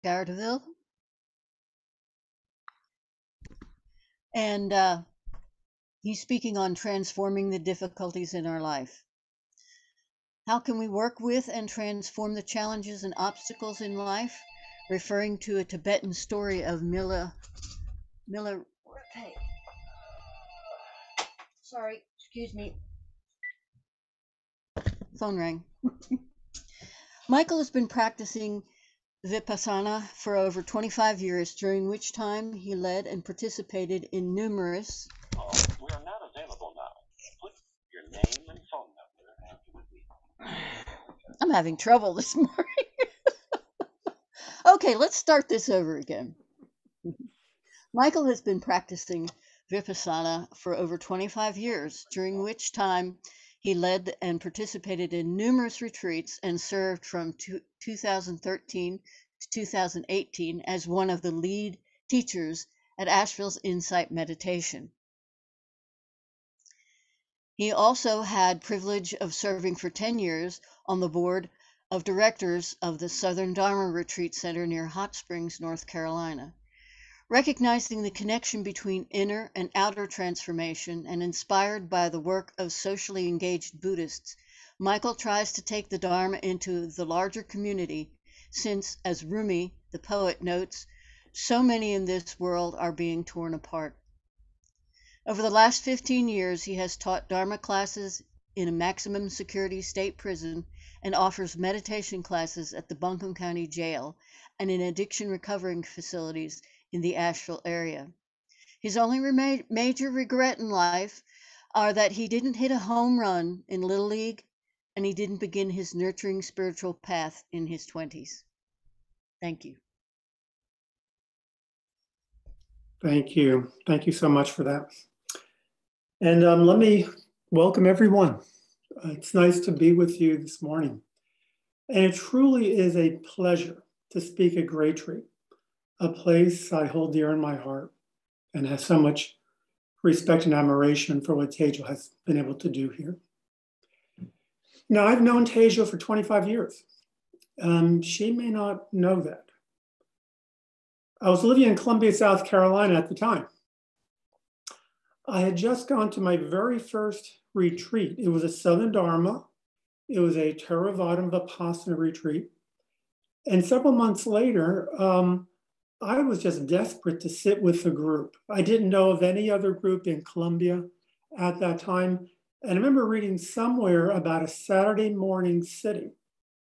Scardaville, and he's speaking on transforming the difficulties in our life. How can we work with and transform the challenges and obstacles in life? Referring to a Tibetan story of Milarepa. Sorry, excuse me. Phone rang. Michael has been practicing Vipassana for over 25 years, during which time he led and participated in numerous. We are not available now. Put your name and phone number after the beep. I'm having trouble this morning. Okay, let's start this over again. Michael has been practicing Vipassana for over 25 years, during which time he led and participated in numerous retreats and served from 2013 to 2018 as one of the lead teachers at Asheville's Insight Meditation. He also had privilege of serving for 10 years on the board of directors of the Southern Dharma Retreat Center near Hot Springs, North Carolina. Recognizing the connection between inner and outer transformation and inspired by the work of socially engaged Buddhists, Michael tries to take the Dharma into the larger community since, as Rumi, the poet, notes, so many in this world are being torn apart. Over the last 15 years, he has taught Dharma classes in a maximum security state prison and offers meditation classes at the Buncombe County Jail and in addiction recovering facilities in the Asheville area. His only major regret in life are that he didn't hit a home run in Little League and he didn't begin his nurturing spiritual path in his 20s. Thank you. Thank you. Thank you so much for that. And let me welcome everyone. It's nice to be with you this morning. And it truly is a pleasure to speak at Great Tree, a place I hold dear in my heart and have so much respect and admiration for what Tejo has been able to do here. Now, I've known Tejo for 25 years. She may not know that. I was living in Columbia, South Carolina at the time. I had just gone to my very first retreat. It was a Southern Dharma. It was a Theravada Vipassana retreat. And several months later, I was just desperate to sit with the group. I didn't know of any other group in Columbia at that time. And I remember reading somewhere about a Saturday morning sitting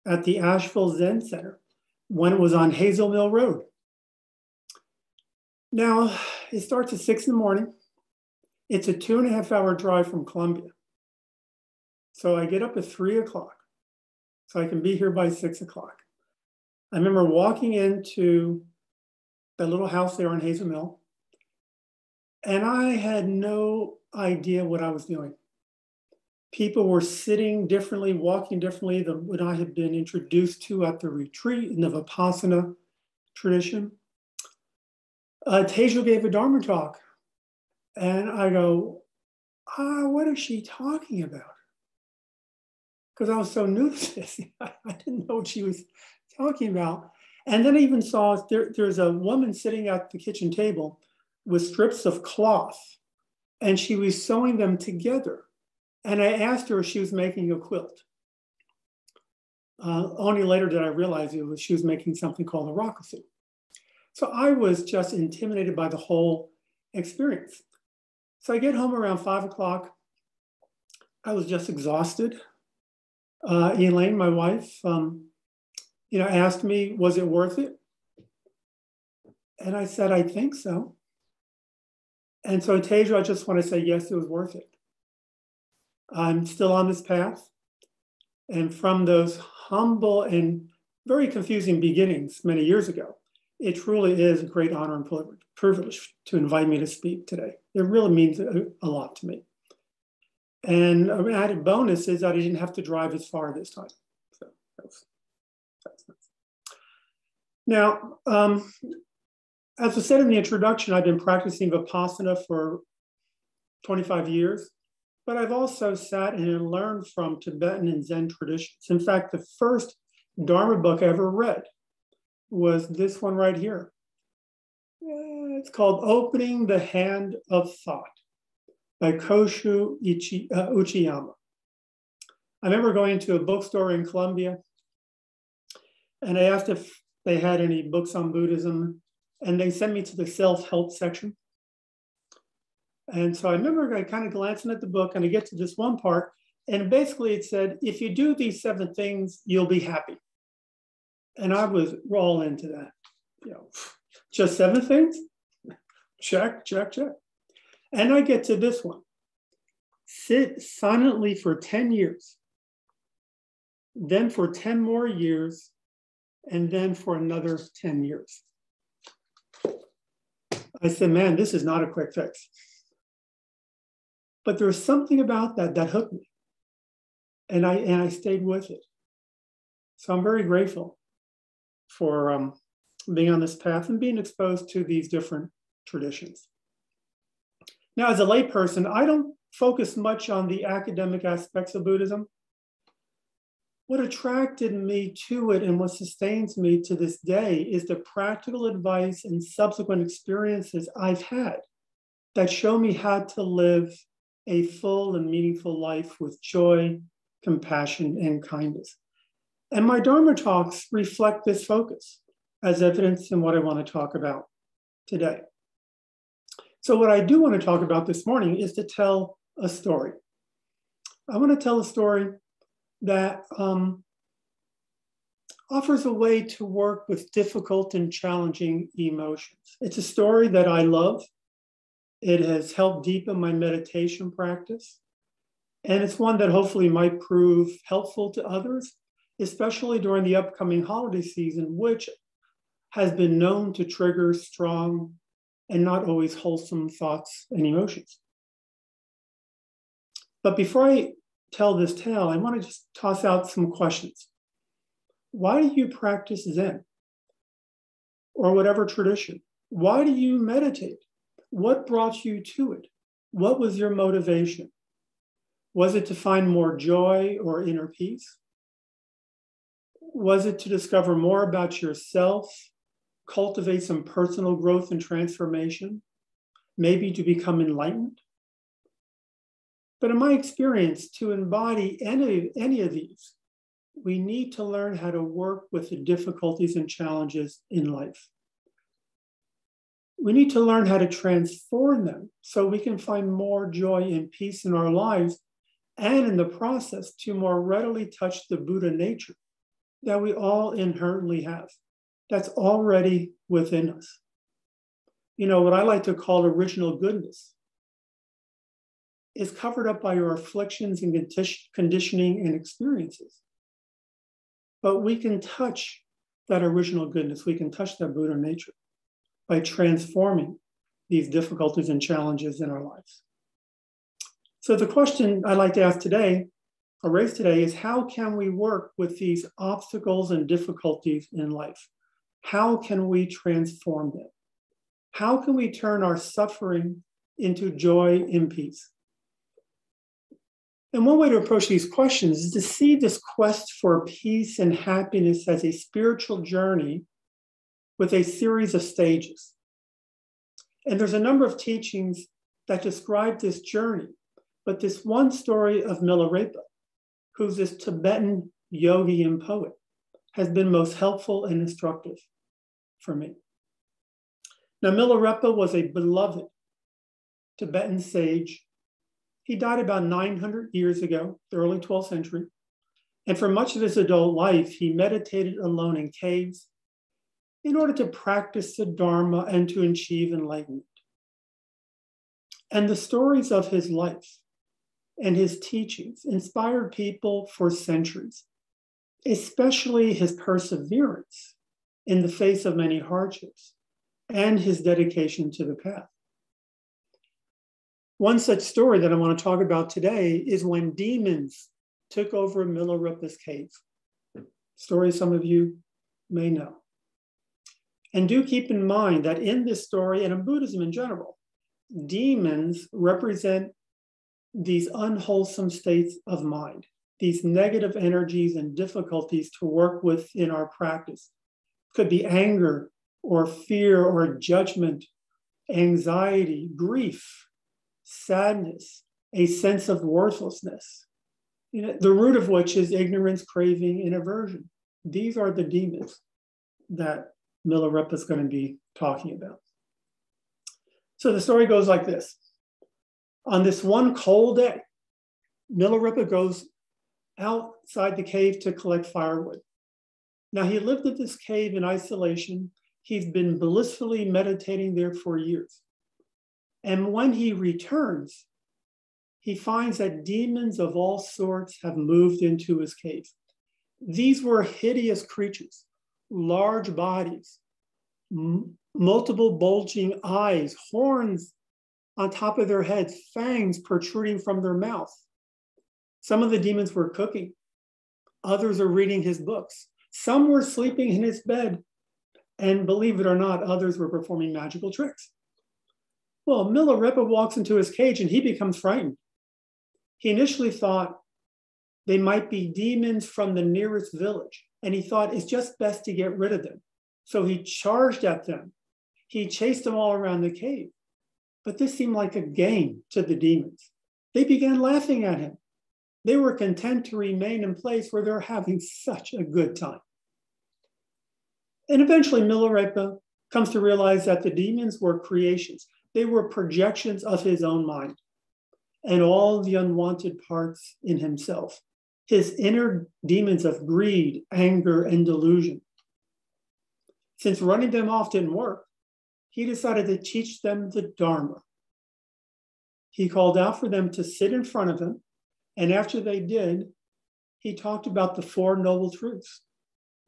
at the Asheville Zen Center when it was on Hazel Mill Road. Now, it starts at 6 in the morning. It's a 2.5-hour drive from Columbia. So I get up at 3 o'clock so I can be here by 6 o'clock. I remember walking into the little house there on Hazel Mill, and I had no idea what I was doing. People were sitting differently, walking differently than what I had been introduced to at the retreat in the Vipassana tradition. Tejo gave a Dharma talk, and I go, what is she talking about? Because I was so new to this. I didn't know what she was talking about. And then I even saw there's a woman sitting at the kitchen table with strips of cloth, and she was sewing them together. And I asked her if she was making a quilt. Only later did I realize she was making something called a rakusu. So I was just intimidated by the whole experience. So I get home around 5 o'clock. I was just exhausted. Elaine, my wife, asked me, was it worth it? And I said, I think so. And so, Tejo, I just want to say, yes, it was worth it. I'm still on this path. And from those humble and very confusing beginnings many years ago, it truly is a great honor and privilege to invite me to speak today. It really means a lot to me. And an added bonus is that I didn't have to drive as far this time. So that's nice. Now, as I said in the introduction, I've been practicing Vipassana for 25 years, but I've also sat and learned from Tibetan and Zen traditions. In fact, the first Dharma book I ever read was this one right here. It's called Opening the Hand of Thought by Koshu Uchiyama. I remember going to a bookstore in Columbia, and I asked if they had any books on Buddhism, and they sent me to the self-help section. And so I remember kind of glancing at the book, and I get to this one part, and basically it said, if you do these 7 things, you'll be happy. And I was all into that. You know, just 7 things? Check, check, check. And I get to this one. Sit silently for 10 years, then for 10 more years, and then for another 10 years. I said, man, this is not a quick fix. But there's something about that that hooked me. And I stayed with it. So I'm very grateful for being on this path and being exposed to these different traditions. Now, as a layperson, I don't focus much on the academic aspects of Buddhism. What attracted me to it and what sustains me to this day is the practical advice and subsequent experiences I've had that show me how to live a full and meaningful life with joy, compassion, and kindness. And my Dharma talks reflect this focus as evidenced in what I want to talk about today. So what I do want to talk about this morning is to tell a story. I want to tell a story that offers a way to work with difficult and challenging emotions. It's a story that I love. It has helped deepen my meditation practice. And it's one that hopefully might prove helpful to others, especially during the upcoming holiday season, which has been known to trigger strong and not always wholesome thoughts and emotions. But before I tell this tale, I want to just toss out some questions. Why do you practice Zen or whatever tradition? Why do you meditate? What brought you to it? What was your motivation? Was it to find more joy or inner peace? Was it to discover more about yourself, cultivate some personal growth and transformation, maybe to become enlightened? But in my experience, to embody any of these, we need to learn how to work with the difficulties and challenges in life. We need to learn how to transform them so we can find more joy and peace in our lives, and in the process to more readily touch the Buddha nature that we all inherently have, that's already within us. You know, what I like to call original goodness is covered up by our afflictions and conditioning and experiences. But we can touch that original goodness, we can touch that Buddha nature by transforming these difficulties and challenges in our lives. So the question I'd like to ask today, or raise today, is how can we work with these obstacles and difficulties in life? How can we transform them? How can we turn our suffering into joy and peace? And one way to approach these questions is to see this quest for peace and happiness as a spiritual journey with a series of stages. And there's a number of teachings that describe this journey, but this one story of Milarepa, who's this Tibetan yogi and poet, has been most helpful and instructive for me. Now, Milarepa was a beloved Tibetan sage. He died about 900 years ago, the early 12th century. And for much of his adult life, he meditated alone in caves in order to practice the Dharma and to achieve enlightenment. And the stories of his life and his teachings inspired people for centuries, especially his perseverance in the face of many hardships and his dedication to the path. One such story that I want to talk about today is when demons took over Milorepa's cave. Story some of you may know. And do keep in mind that in this story, and in Buddhism in general, demons represent these unwholesome states of mind, these negative energies and difficulties to work with in our practice. Could be anger or fear or judgment, anxiety, grief, sadness, a sense of worthlessness, the root of which is ignorance, craving, and aversion. These are the demons that Milarepa is going to be talking about. So the story goes like this. On this one cold day, Milarepa goes outside the cave to collect firewood. Now, he lived in this cave in isolation. He's been blissfully meditating there for years. And when he returns, he finds that demons of all sorts have moved into his cave. These were hideous creatures, large bodies, multiple bulging eyes, horns on top of their heads, fangs protruding from their mouth. Some of the demons were cooking. Others are reading his books. Some were sleeping in his bed. And believe it or not, others were performing magical tricks. Well, Milarepa walks into his cage and he becomes frightened. He initially thought they might be demons from the nearest village, and he thought it's just best to get rid of them. So he charged at them. He chased them all around the cave. But this seemed like a game to the demons. They began laughing at him. They were content to remain in place where they're having such a good time. And eventually Milarepa comes to realize that the demons were creations. They were projections of his own mind and all the unwanted parts in himself, his inner demons of greed, anger, and delusion. Since running them off didn't work, he decided to teach them the Dharma. He called out for them to sit in front of him, and after they did, he talked about the Four Noble Truths,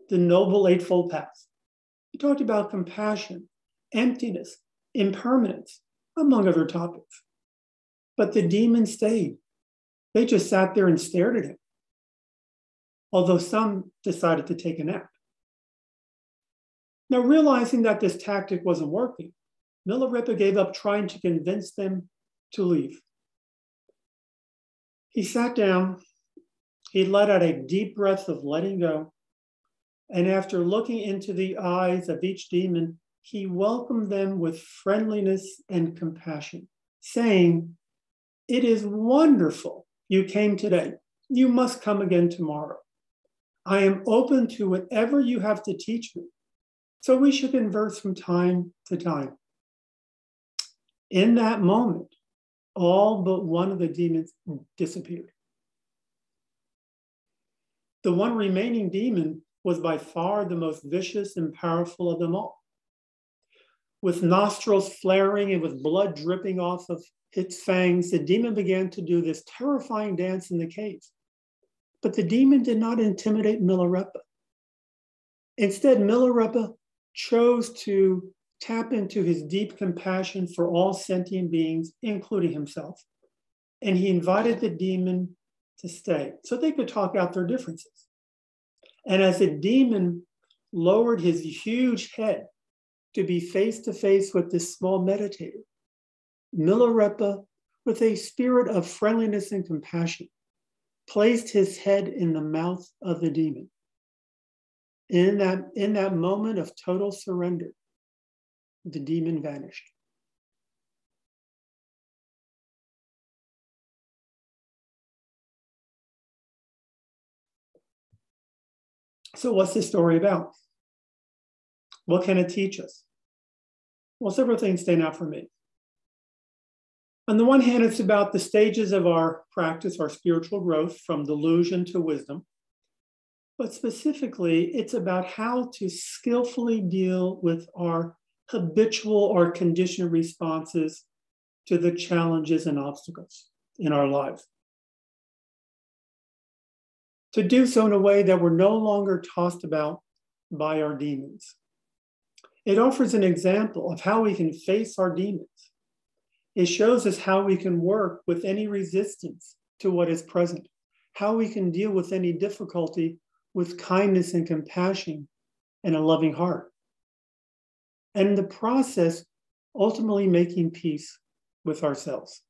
the Noble Eightfold Path. He talked about compassion, emptiness, impermanence, among other topics. But the demons stayed. They just sat there and stared at him, although some decided to take a nap. Now, realizing that this tactic wasn't working, Milarepa gave up trying to convince them to leave. He sat down, he let out a deep breath of letting go, and after looking into the eyes of each demon, he welcomed them with friendliness and compassion, saying, "It is wonderful you came today. You must come again tomorrow. I am open to whatever you have to teach me, so we should converse from time to time." In that moment, all but one of the demons disappeared. The one remaining demon was by far the most vicious and powerful of them all. With nostrils flaring and with blood dripping off of its fangs, the demon began to do this terrifying dance in the cave. But the demon did not intimidate Milarepa. Instead, Milarepa chose to tap into his deep compassion for all sentient beings, including himself. And he invited the demon to stay so they could talk out their differences. And as the demon lowered his huge head to be face to face with this small meditator, Milarepa, with a spirit of friendliness and compassion, placed his head in the mouth of the demon. In that moment of total surrender, the demon vanished. So what's this story about? What can it teach us? Well, several things stand out for me. On the one hand, it's about the stages of our practice, our spiritual growth from delusion to wisdom. But specifically, it's about how to skillfully deal with our habitual or conditioned responses to the challenges and obstacles in our lives. To do so in a way that we're no longer tossed about by our demons. It offers an example of how we can face our demons. It shows us how we can work with any resistance to what is present, how we can deal with any difficulty with kindness and compassion and a loving heart. And in the process, ultimately making peace with ourselves.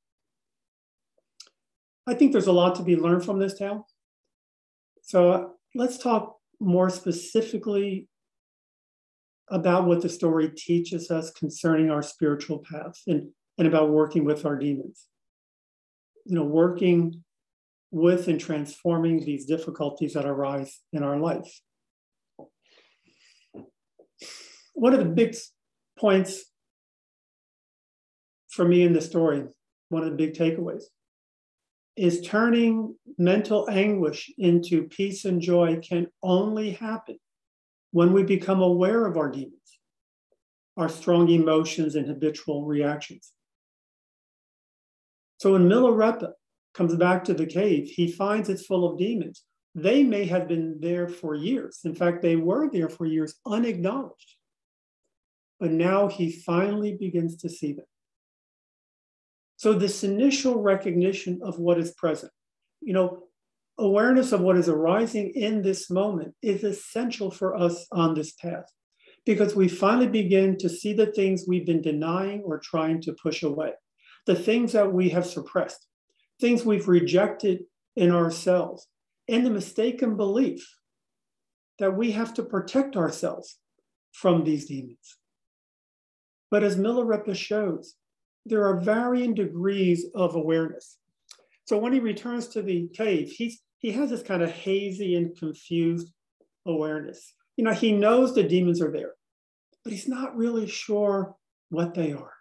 I think there's a lot to be learned from this tale. So let's talk more specifically about what the story teaches us concerning our spiritual path and about working with our demons. Working with and transforming these difficulties that arise in our life. One of the big points for me in the story, one of the big takeaways, is turning mental anguish into peace and joy can only happen when we become aware of our demons, our strong emotions and habitual reactions. So when Milarepa comes back to the cave, he finds it's full of demons. They may have been there for years. In fact, they were there for years, unacknowledged. But now he finally begins to see them. So this initial recognition of what is present, awareness of what is arising in this moment is essential for us on this path, because we finally begin to see the things we've been denying or trying to push away, the things that we have suppressed, things we've rejected in ourselves, and the mistaken belief that we have to protect ourselves from these demons. But as Milarepa shows, there are varying degrees of awareness. So when he returns to the cave, he has this kind of hazy and confused awareness. He knows the demons are there, but he's not really sure what they are.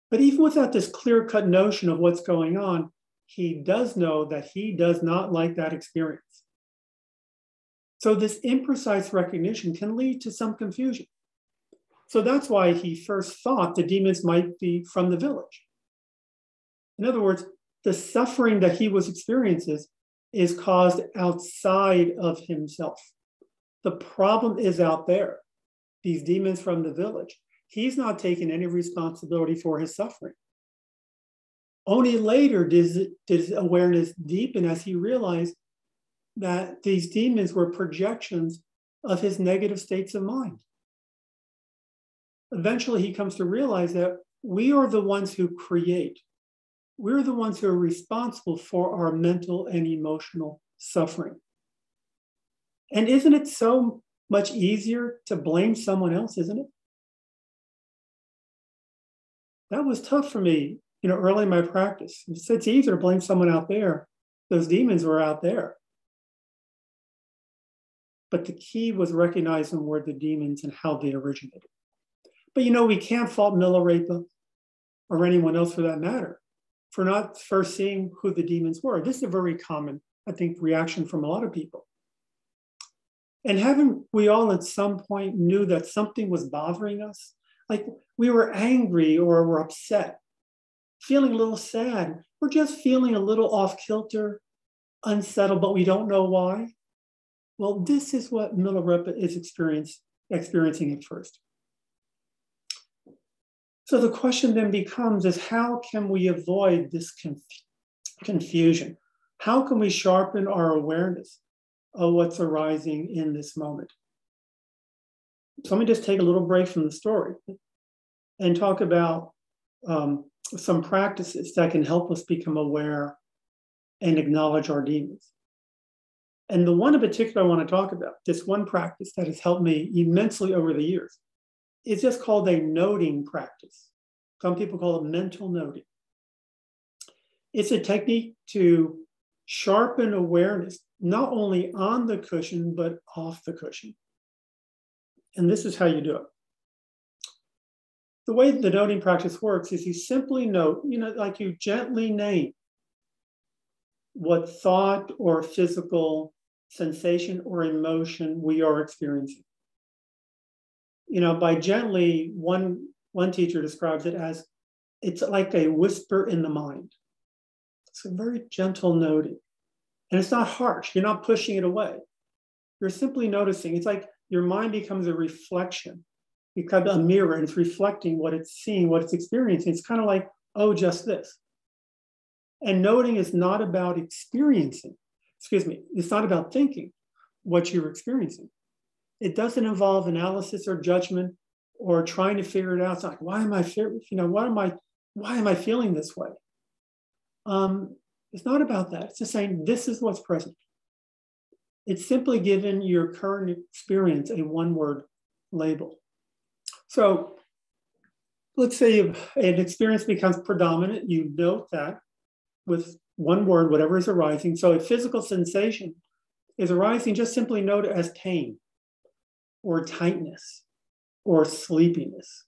But even without this clear-cut notion of what's going on, he does know that he does not like that experience. So this imprecise recognition can lead to some confusion. So that's why he first thought the demons might be from the village. In other words, the suffering that he was experiencing is caused outside of himself. The problem is out there, these demons from the village. He's not taking any responsibility for his suffering. Only later did his awareness deepen as he realized that these demons were projections of his negative states of mind. Eventually, he comes to realize that we are the ones who create. We're the ones who are responsible for our mental and emotional suffering. And isn't it so much easier to blame someone else, isn't it? That was tough for me, early in my practice. It's easier to blame someone out there. Those demons were out there. But the key was recognizing where the demons and how they originated. But we can't fault Milarepa or anyone else for that matter for not first seeing who the demons were. This is a very common, I think, reaction from a lot of people. And haven't we all at some point knew that something was bothering us? Like we were angry or we're upset, feeling a little sad. We're just feeling a little off kilter, unsettled, but we don't know why. Well, this is what Milorepa is experiencing at first. So the question then becomes is how can we avoid this confusion? How can we sharpen our awareness of what's arising in this moment? So let me just take a little break from the story and talk about some practices that can help us become aware and acknowledge our demons. And the one in particular I want to talk about, this one practice that has helped me immensely over the years, is just called a noting practice. Some people call it mental noting. It's a technique to sharpen awareness, not only on the cushion, but off the cushion. And this is how you do it. The way the noting practice works is you simply note, like you gently name what thought or physical sensation or emotion we are experiencing. By gently, one teacher describes it as, it's like a whisper in the mind. It's a very gentle noting. And it's not harsh. You're not pushing it away. You're simply noticing. It's like your mind becomes a reflection. You've got a mirror and it's reflecting what it's seeing, what it's experiencing. It's kind of like, oh, just this. And noting is not about experiencing. It's not about thinking what you're experiencing. It doesn't involve analysis or judgment or trying to figure it out. It's like, why am I feeling this way? It's not about that. It's just saying, this is what's present. It's simply given your current experience a one-word label. So let's say an experience becomes predominant. You note that with one word, whatever is arising. So a physical sensation is arising, just simply note it as pain or tightness or sleepiness.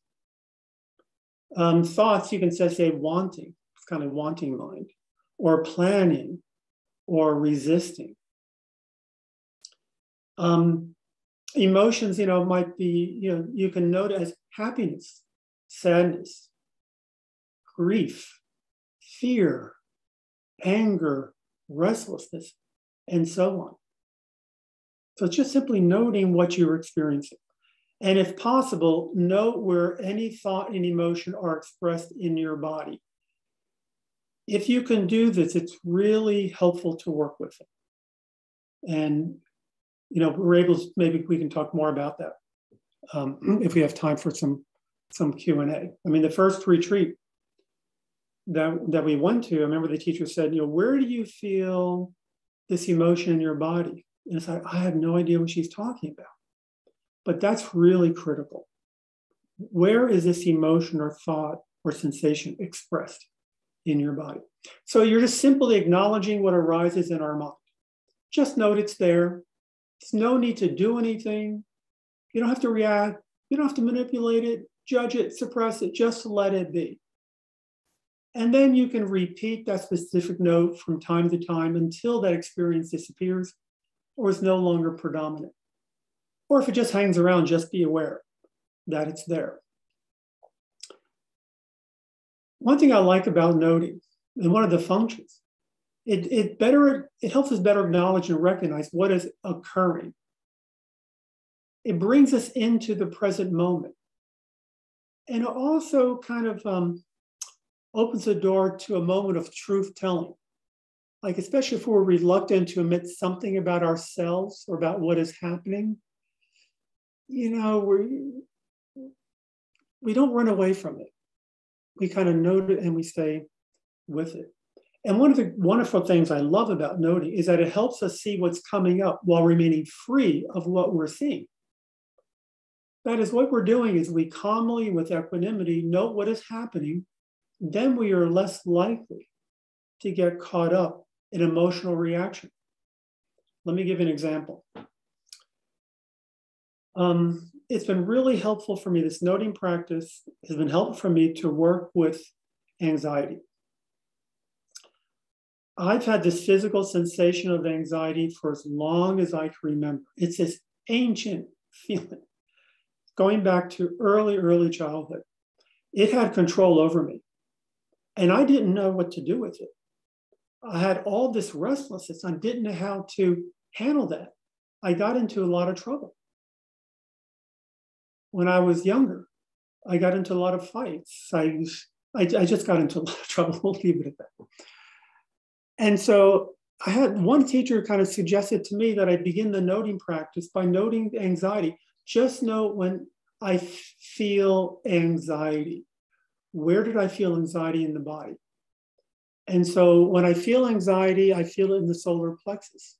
Thoughts, you can say wanting, it's kind of wanting mind, or planning, or resisting. Emotions, might be, you can note as happiness, sadness, grief, fear, anger, restlessness, and so on. So it's just simply noting what you're experiencing. And if possible, note where any thought and emotion are expressed in your body. If you can do this, it's really helpful to work with it. And, we're able to, maybe we can talk more about that if we have time for some Q&A. I mean, the first retreat that we went to, I remember the teacher said, where do you feel this emotion in your body? And it's like, I have no idea what she's talking about. But that's really critical. Where is this emotion or thought or sensation expressed in your body? So you're just simply acknowledging what arises in our mind. Just note it's there. There's no need to do anything. You don't have to react. You don't have to manipulate it, judge it, suppress it. Just let it be. And then you can repeat that specific note from time to time until that experience disappears or is no longer predominant. Or if it just hangs around, just be aware that it's there. One thing I like about noting, and one of the functions, it helps us better acknowledge and recognize what is occurring. It brings us into the present moment. And it also kind of opens the door to a moment of truth telling. Like, especially if we're reluctant to admit something about ourselves or about what is happening, we don't run away from it. We kind of note it and we stay with it. And one of the wonderful things I love about noting is that it helps us see what's coming up while remaining free of what we're seeing. That is, what we're doing is we calmly, with equanimity, note what is happening. Then we are less likely to get caught up in emotional reaction. Let me give you an example. It's been really helpful for me. This noting practice has been helpful for me to work with anxiety. I've had this physical sensation of anxiety for as long as I can remember. It's this ancient feeling going back to early childhood. It had control over me, and I didn't know what to do with it. I had all this restlessness. I didn't know how to handle that. I got into a lot of trouble. When I was younger, I got into a lot of fights. I just got into a lot of trouble. We'll leave it at that. And so I had one teacher kind of suggested to me that I begin the noting practice by noting anxiety. Just note when I feel anxiety. Where did I feel anxiety in the body? And so when I feel anxiety, I feel it in the solar plexus.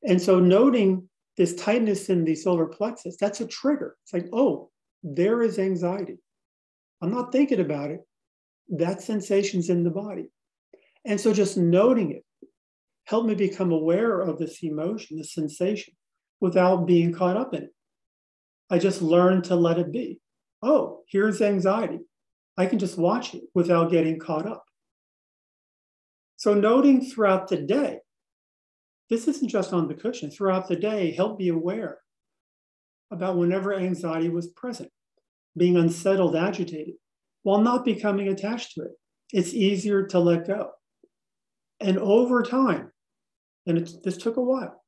And so noting this tightness in the solar plexus, that's a trigger. It's like, oh, there is anxiety. I'm not thinking about it. That sensation's in the body. And so just noting it helped me become aware of this emotion, this sensation, without being caught up in it. I just learned to let it be. Oh, here's anxiety. I can just watch it without getting caught up. So noting throughout the day, this isn't just on the cushion, throughout the day, help be aware about whenever anxiety was present, being unsettled, agitated, while not becoming attached to it. It's easier to let go. And over time, and this took a while,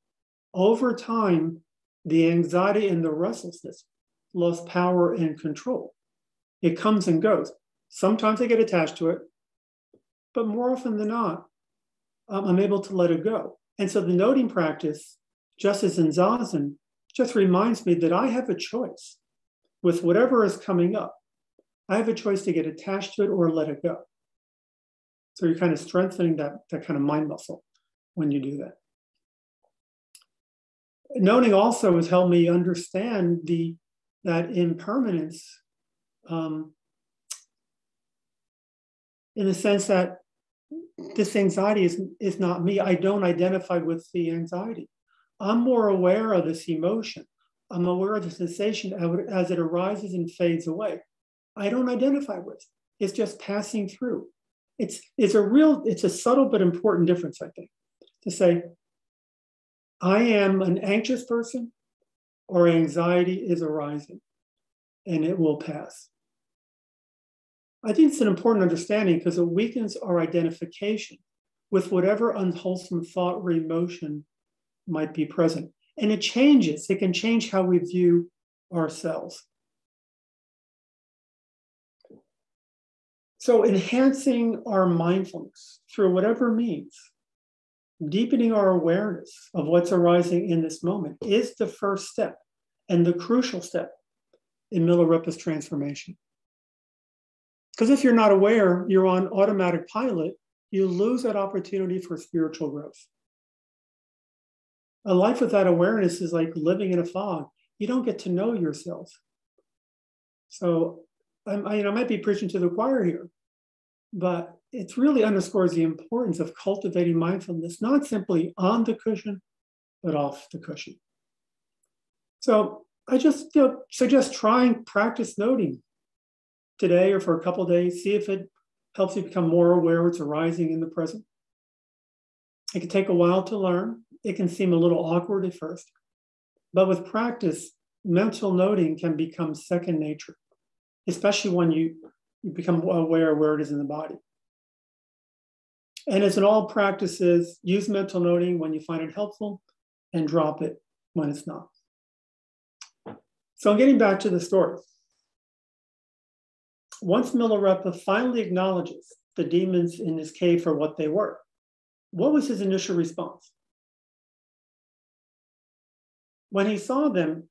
over time, the anxiety and the restlessness lost power and control. It comes and goes. Sometimes I get attached to it, but more often than not, I'm able to let it go. And so the noting practice, just as in Zazen, just reminds me that I have a choice with whatever is coming up. I have a choice to get attached to it or let it go. So you're kind of strengthening that kind of mind muscle when you do that. Noting also has helped me understand that impermanence, in the sense that this anxiety is not me. I don't identify with the anxiety. I'm more aware of this emotion. I'm aware of the sensation as it arises and fades away. I don't identify with it. It's just passing through. It's a subtle but important difference, I think, to say, I am an anxious person or anxiety is arising and it will pass. I think it's an important understanding because it weakens our identification with whatever unwholesome thought or emotion might be present. And it can change how we view ourselves. So enhancing our mindfulness through whatever means, deepening our awareness of what's arising in this moment is the first step and the crucial step in Milarepa's transformation. Because if you're not aware, you're on automatic pilot, you lose that opportunity for spiritual growth. A life without awareness is like living in a fog. You don't get to know yourself. So I might be preaching to the choir here, but it really underscores the importance of cultivating mindfulness, not simply on the cushion, but off the cushion. So I just suggest trying practice noting today or for a couple of days. See if it helps you become more aware what's arising in the present. It can take a while to learn. It can seem a little awkward at first, but with practice, mental noting can become second nature, especially when you become aware where it is in the body. And as in all practices, use mental noting when you find it helpful and drop it when it's not. So getting back to the story. Once Milarepa finally acknowledges the demons in his cave for what they were, what was his initial response? When he saw them,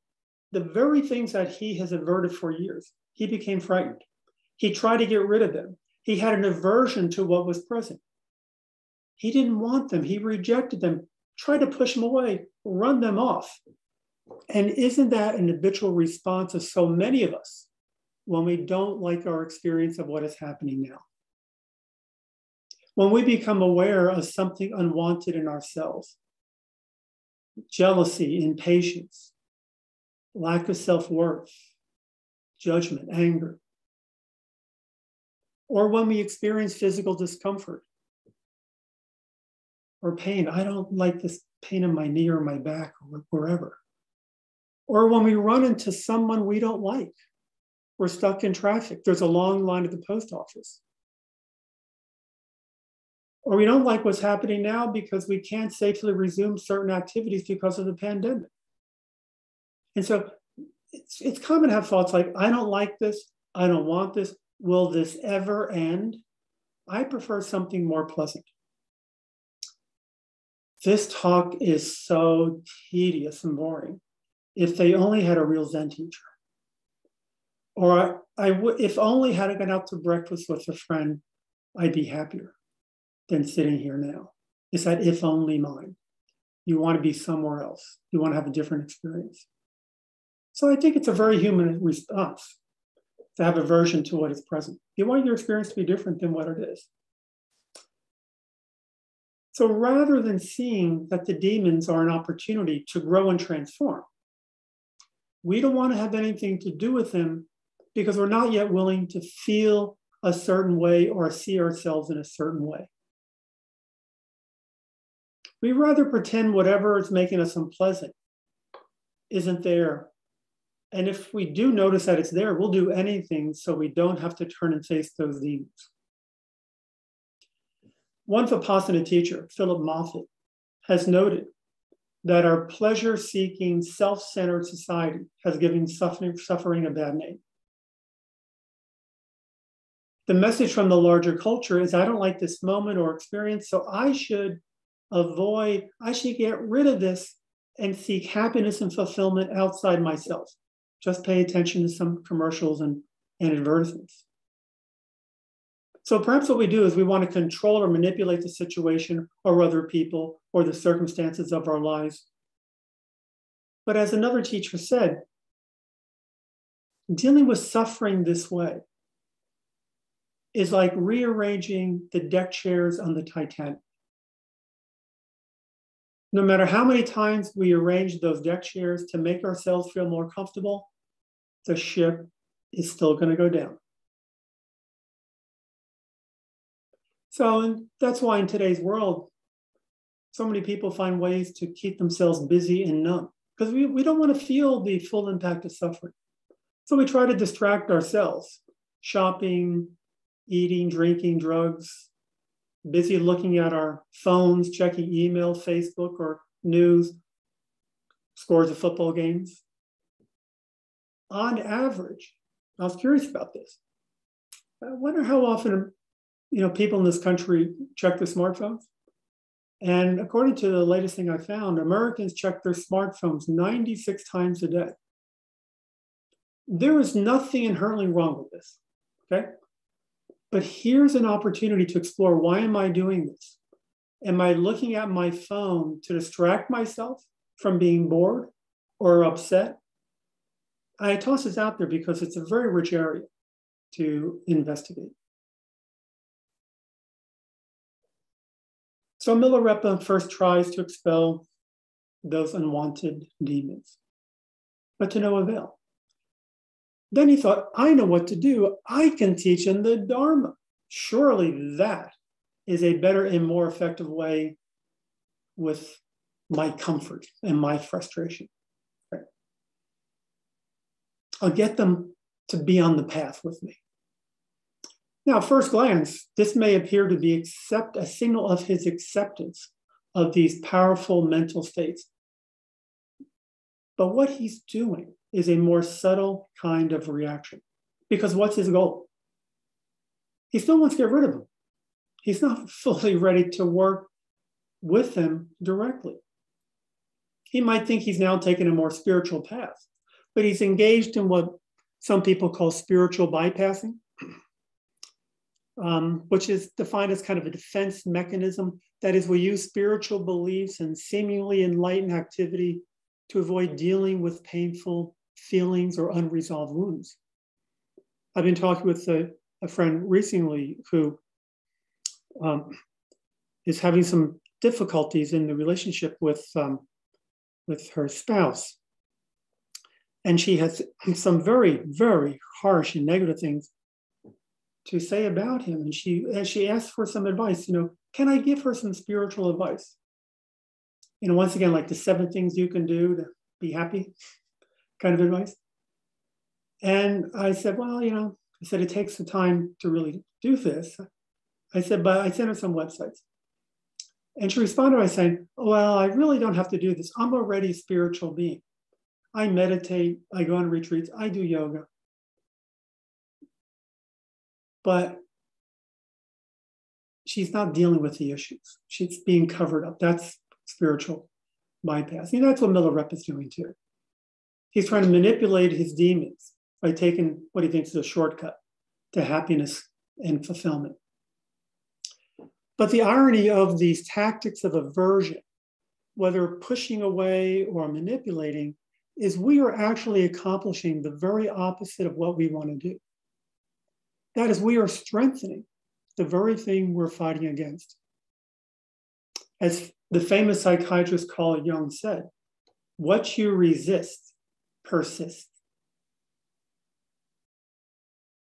the very things that he has averted for years, he became frightened. He tried to get rid of them. He had an aversion to what was present. He didn't want them. He rejected them, tried to push them away, run them off. And isn't that an habitual response of so many of us when we don't like our experience of what is happening now? When we become aware of something unwanted in ourselves, jealousy, impatience, lack of self-worth, judgment, anger, or when we experience physical discomfort or pain. I don't like this pain in my knee or my back or wherever. Or when we run into someone we don't like. We're stuck in traffic. There's a long line at the post office. Or we don't like what's happening now because we can't safely resume certain activities because of the pandemic. And so it's common to have thoughts like, I don't like this. I don't want this. Will this ever end? I prefer something more pleasant. This talk is so tedious and boring. If they only had a real Zen teacher. Or if only had I gone out to breakfast with a friend, I'd be happier than sitting here now. It's that if only mind. You want to be somewhere else. You want to have a different experience. So I think it's a very human response to have aversion to what is present. You want your experience to be different than what it is. So rather than seeing that the demons are an opportunity to grow and transform, we don't want to have anything to do with them because we're not yet willing to feel a certain way or see ourselves in a certain way. We rather pretend whatever is making us unpleasant isn't there. And if we do notice that it's there, we'll do anything so we don't have to turn and face those demons. One Vipassana teacher, Philip Moffat, has noted that our pleasure-seeking, self-centered society has given suffering a bad name. The message from the larger culture is, I don't like this moment or experience, so I should get rid of this and seek happiness and fulfillment outside myself. Just pay attention to some commercials and advertisements. So perhaps what we do is we want to control or manipulate the situation or other people or the circumstances of our lives But as another teacher said, dealing with suffering this way is like rearranging the deck chairs on the Titanic. No matter how many times we arrange those deck chairs to make ourselves feel more comfortable, the ship is still going to go down. So that's why in today's world, so many people find ways to keep themselves busy and numb, because we don't want to feel the full impact of suffering. So we try to distract ourselves, shopping, eating, drinking, drugs, busy looking at our phones, checking email, Facebook, or news, scores of football games. On average, I was curious about this. I wonder how often, people in this country check their smartphones. And according to the latest thing I found, Americans check their smartphones 96 times a day. There is nothing inherently wrong with this, okay? But here's an opportunity to explore, why am I doing this? Am I looking at my phone to distract myself from being bored or upset? I toss this out there because it's a very rich area to investigate. So Milarepa first tries to expel those unwanted demons, but to no avail. Then he thought, I know what to do. I can teach in the Dharma. Surely that is a better and more effective way with my comfort and my frustration. Right? I'll get them to be on the path with me. Now, at first glance, this may appear to be a signal of his acceptance of these powerful mental states. But what he's doing is a more subtle kind of reaction. Because what's his goal? He still wants to get rid of them. He's not fully ready to work with them directly. He might think he's now taken a more spiritual path, but he's engaged in what some people call spiritual bypassing, which is defined as kind of a defense mechanism. That is, we use spiritual beliefs and seemingly enlightened activity to avoid dealing with painful feelings or unresolved wounds. I've been talking with a friend recently who is having some difficulties in the relationship with her spouse. And she has some very, very harsh and negative things to say about him. And she asked for some advice, can I give her some spiritual advice? Once again, like the 7 things you can do to be happy kind of advice. And I said, well, it takes some time to really do this. I said, but I sent her some websites. And she responded by saying, well, I really don't have to do this. I'm already a spiritual being. I meditate, I go on retreats, I do yoga. But she's not dealing with the issues. She's being covered up. That's spiritual bypass. That's what Milorepa is doing too. He's trying to manipulate his demons by taking what he thinks is a shortcut to happiness and fulfillment. But the irony of these tactics of aversion, whether pushing away or manipulating, is we are actually accomplishing the very opposite of what we want to do. That is, we are strengthening the very thing we're fighting against. As the famous psychiatrist Carl Jung said, what you resist persists.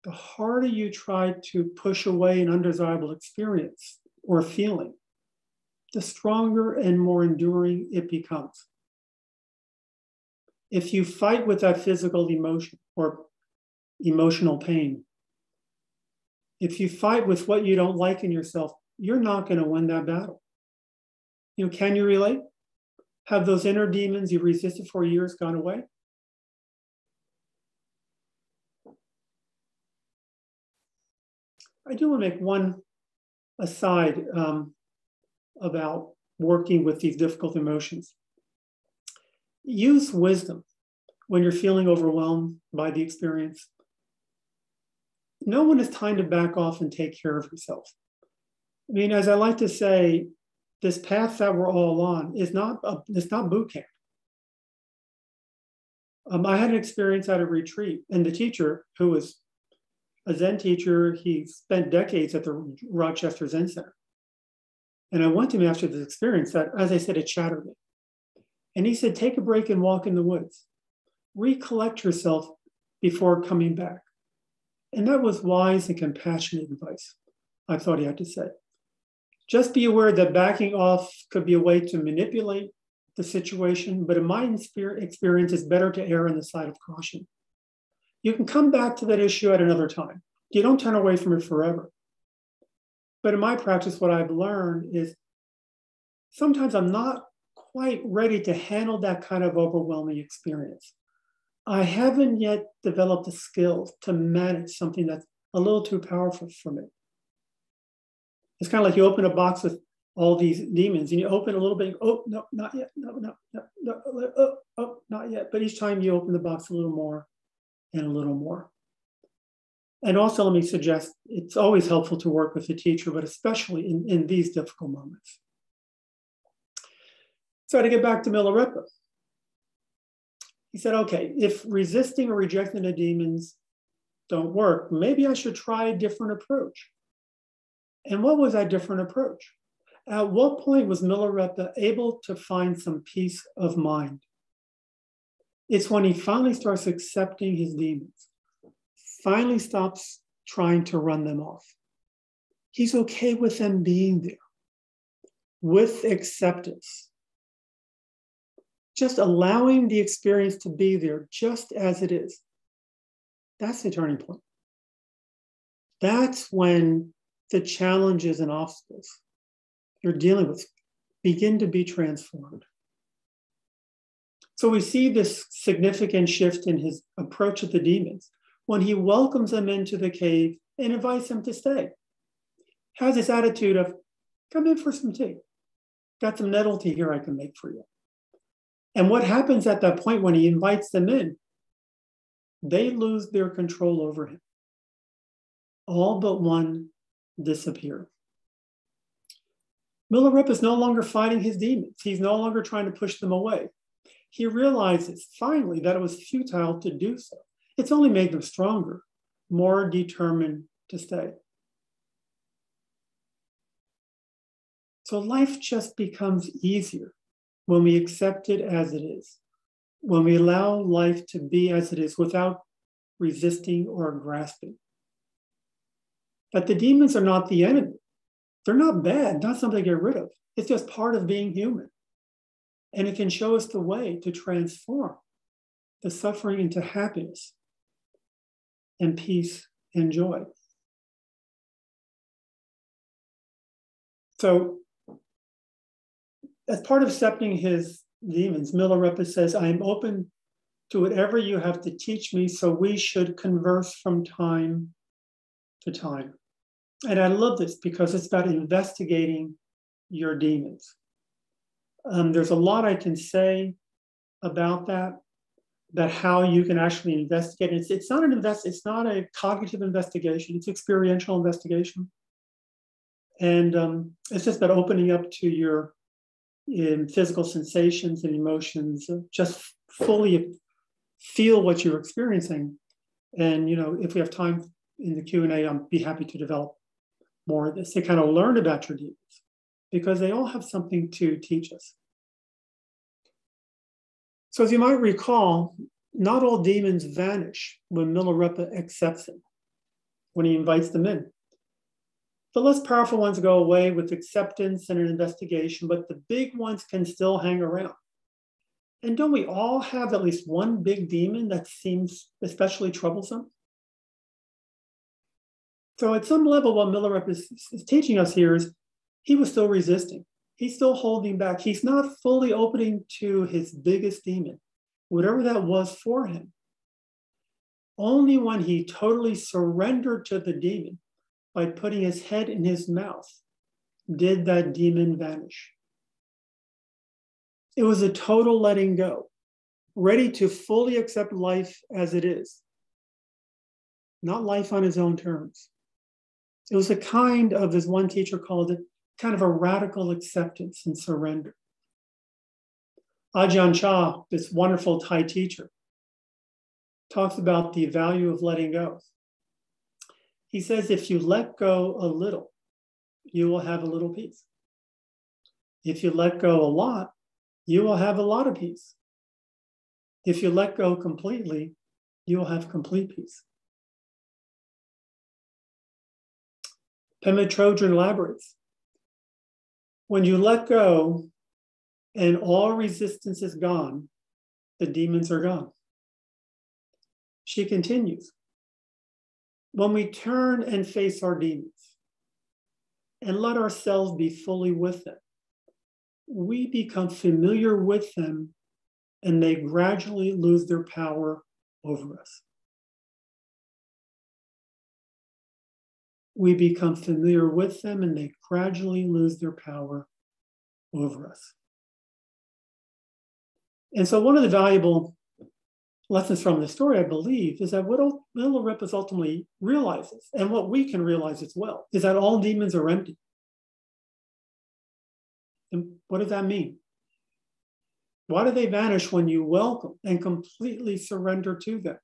The harder you try to push away an undesirable experience or feeling, the stronger and more enduring it becomes. If you fight with that physical emotion or emotional pain, if you fight with what you don't like in yourself, you're not going to win that battle. Can you relate? Have those inner demons you resisted for years gone away? I do want to make one aside about working with these difficult emotions. Use wisdom when you're feeling overwhelmed by the experience. Know when it's time to back off and take care of yourself. As I like to say, this path that we're all on is not boot camp. I had an experience at a retreat, and the teacher, who was a Zen teacher, he spent decades at the Rochester Zen Center. And I went to him after this experience that, as I said, it shattered me. And he said, take a break and walk in the woods. Recollect yourself before coming back. And that was wise and compassionate advice, I thought he had to say. Just be aware that backing off could be a way to manipulate the situation, but in my experience, it's better to err on the side of caution. You can come back to that issue at another time. You don't turn away from it forever. But in my practice, what I've learned is sometimes I'm not quite ready to handle that kind of overwhelming experience. I haven't yet developed the skills to manage something that's a little too powerful for me. It's kind of like you open a box with all these demons and you open a little bit, oh, no, not yet, no, oh, not yet. But each time you open the box a little more and a little more. And also let me suggest, it's always helpful to work with a teacher, but especially in these difficult moments. So to get back to Milarepa, he said, okay, if resisting or rejecting the demons don't work, maybe I should try a different approach. And what was that different approach? At what point was Milarepa able to find some peace of mind? It's when he finally starts accepting his demons, finally stops trying to run them off. He's okay with them being there, with acceptance. Just allowing the experience to be there just as it is. That's the turning point. That's when the challenges and obstacles you're dealing with begin to be transformed. So we see this significant shift in his approach to the demons when he welcomes them into the cave and invites them to stay. Has this attitude of, come in for some tea. Got some nettle tea here I can make for you. And what happens at that point when he invites them in? They lose their control over him. All but one disappear. Milorepa is no longer fighting his demons. He's no longer trying to push them away. He realizes finally that it was futile to do so. It's only made them stronger, more determined to stay. So life just becomes easier when we accept it as it is, when we allow life to be as it is without resisting or grasping. But the demons are not the enemy. They're not bad, not something to get rid of. It's just part of being human. And it can show us the way to transform the suffering into happiness and peace and joy. So, as part of accepting his demons, Milarepa says, I am open to whatever you have to teach me, so we should converse from time to time. And I love this because it's about investigating your demons. There's a lot I can say about that, about how you can actually investigate. It's not a cognitive investigation, it's experiential investigation. And it's just about opening up to your physical sensations and emotions, just fully feel what you're experiencing. And, if we have time in the Q&A, I'll be happy to develop more of this, to kind of learn about your demons, because they all have something to teach us. So as you might recall, not all demons vanish when Milarepa accepts them, when he invites them in. The less powerful ones go away with acceptance and an investigation, but the big ones can still hang around. And don't we all have at least one big demon that seems especially troublesome? So at some level, what Milarepa is teaching us here is he was still resisting. He's still holding back. He's not fully opening to his biggest demon, whatever that was for him. Only when he totally surrendered to the demon by putting his head in his mouth did that demon vanish. It was a total letting go, ready to fully accept life as it is, not life on his own terms. It was a kind of, as one teacher called it, kind of a radical acceptance and surrender. Ajahn Chah, this wonderful Thai teacher, talks about the value of letting go. He says, if you let go a little, you will have a little peace. If you let go a lot, you will have a lot of peace. If you let go completely, you will have complete peace. Pema Chodron elaborates, when you let go and all resistance is gone, the demons are gone. She continues, when we turn and face our demons and let ourselves be fully with them, we become familiar with them and they gradually lose their power over us. We become familiar with them and they gradually lose their power over us. And so one of the valuable lessons from the story, I believe, is that what Milorepa ultimately realizes, and what we can realize as well, is that all demons are empty. And what does that mean? Why do they vanish when you welcome and completely surrender to them?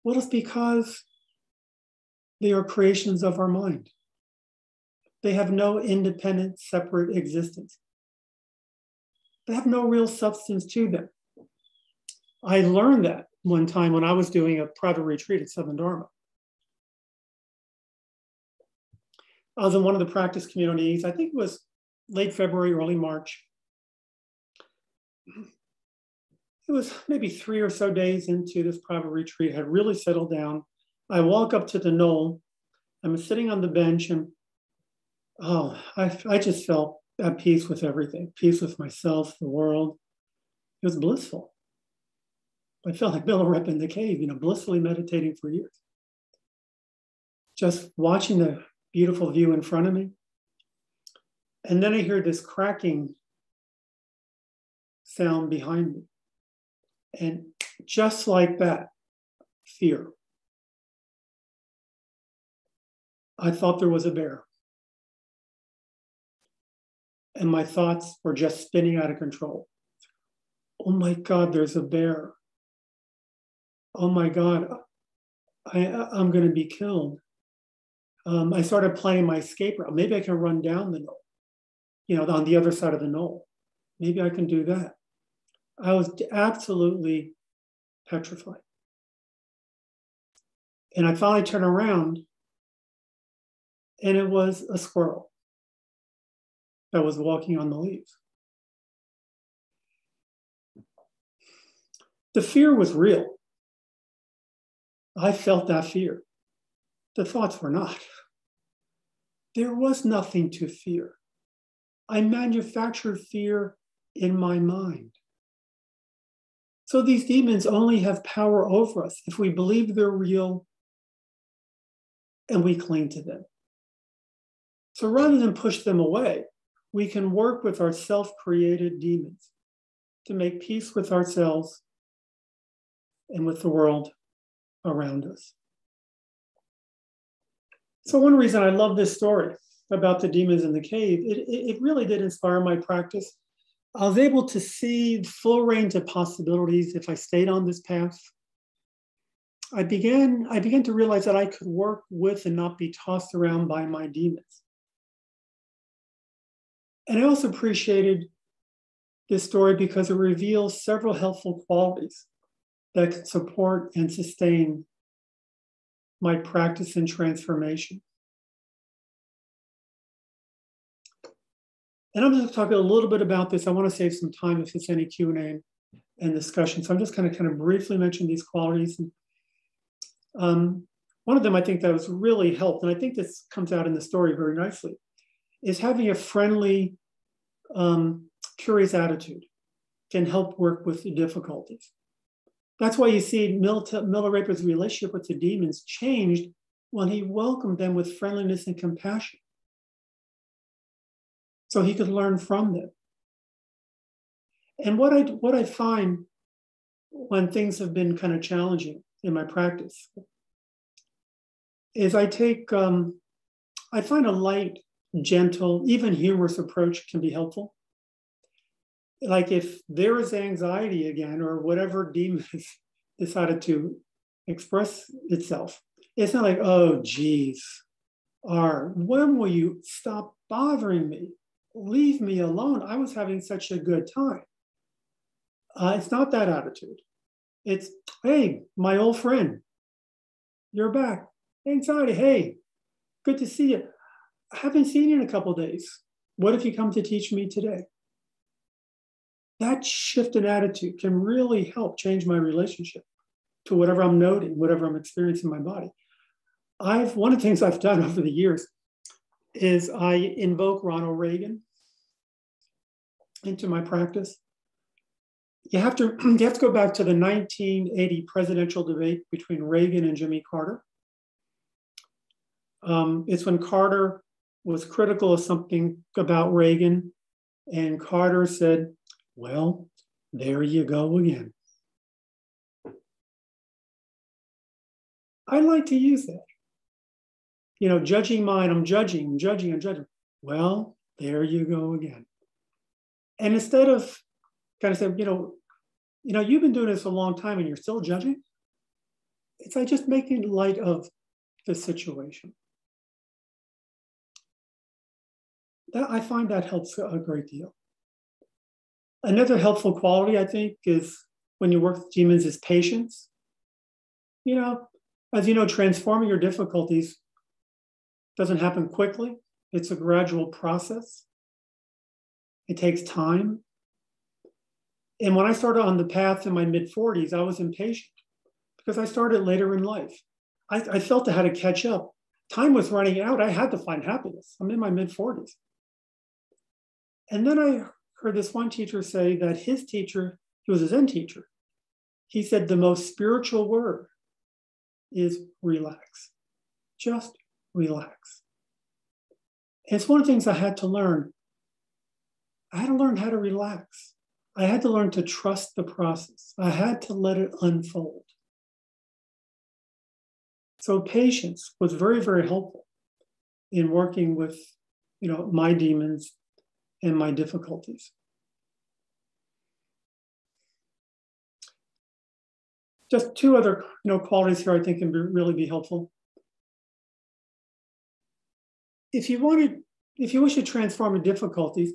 Well, it's because they are creations of our mind. They have no independent, separate existence. They have no real substance to them. I learned that one time when I was doing a private retreat at Southern Dharma. I was in one of the practice communities, I think it was late February, early March. It was maybe 3 or so days into this private retreat, I had really settled down. I walk up to the knoll, I'm sitting on the bench, and I just felt at peace with everything, peace with myself, the world. It was blissful. I felt like Milarepa in the cave, blissfully meditating for years. Just watching the beautiful view in front of me. And then I hear this cracking sound behind me. And just like that, fear. I thought there was a bear. And my thoughts were just spinning out of control. Oh my God, there's a bear. Oh my God, I'm going to be killed. I started planning my escape route. Maybe I can run down the knoll, on the other side of the knoll. Maybe I can do that. I was absolutely petrified. And I finally turned around, and it was a squirrel that was walking on the leaves. The fear was real. I felt that fear. The thoughts were not. There was nothing to fear. I manufactured fear in my mind. So these demons only have power over us if we believe they're real and we cling to them. So rather than push them away, we can work with our self-created demons to make peace with ourselves and with the world around us. So one reason I love this story about the demons in the cave, it really did inspire my practice. I was able to see the full range of possibilities if I stayed on this path. I began to realize that I could work with and not be tossed around by my demons. And I also appreciated this story because it reveals several helpful qualities that can support and sustain my practice and transformation. And I'm just going to talk a little bit about this. I want to save some time if there's any Q&A and discussion. So I'm just going to kind of briefly mention these qualities. One of them I think that was really helped, and I think this comes out in the story very nicely, is having a friendly, curious attitude can help work with the difficulties. That's why you see Milarepa's relationship with the demons changed when he welcomed them with friendliness and compassion, so he could learn from them. And what I find when things have been kind of challenging in my practice is I find a light, gentle, even humorous approach can be helpful. like if there is anxiety again, or whatever demon has decided to express itself, it's not like, oh, geez, or when will you stop bothering me? Leave me alone. I was having such a good time. It's not that attitude. It's, hey, my old friend, you're back. Anxiety, hey, good to see you. I haven't seen you in a couple of days. What if you come to teach me today? That shift in attitude can really help change my relationship to whatever I'm noting, whatever I'm experiencing in my body. One of the things I've done over the years is I invoke Ronald Reagan into my practice. You have to go back to the 1980 presidential debate between Reagan and Jimmy Carter. It's when Carter was critical of something about Reagan, and Carter said, well, there you go again. I like to use that. You know, judging mind, I'm judging. Well, there you go again. And instead of kind of saying, you've been doing this a long time and you're still judging, it's like just making light of the situation. I find that helps a great deal. Another helpful quality, I think, is when you work with demons is patience. As you know, transforming your difficulties doesn't happen quickly. It's a gradual process. It takes time. And when I started on the path in my mid-40s, I was impatient because I started later in life. I felt I had to catch up. Time was running out. I had to find happiness. I'm in my mid-40s. And then I heard this one teacher say that his teacher, he was a Zen teacher, he said the most spiritual word is relax. Just relax. And it's one of the things I had to learn. I had to learn how to relax. I had to learn to trust the process. I had to let it unfold. So patience was very, very helpful in working with, my demons and my difficulties. Just two other, qualities here I think can really be helpful. If you wish to transform your difficulties,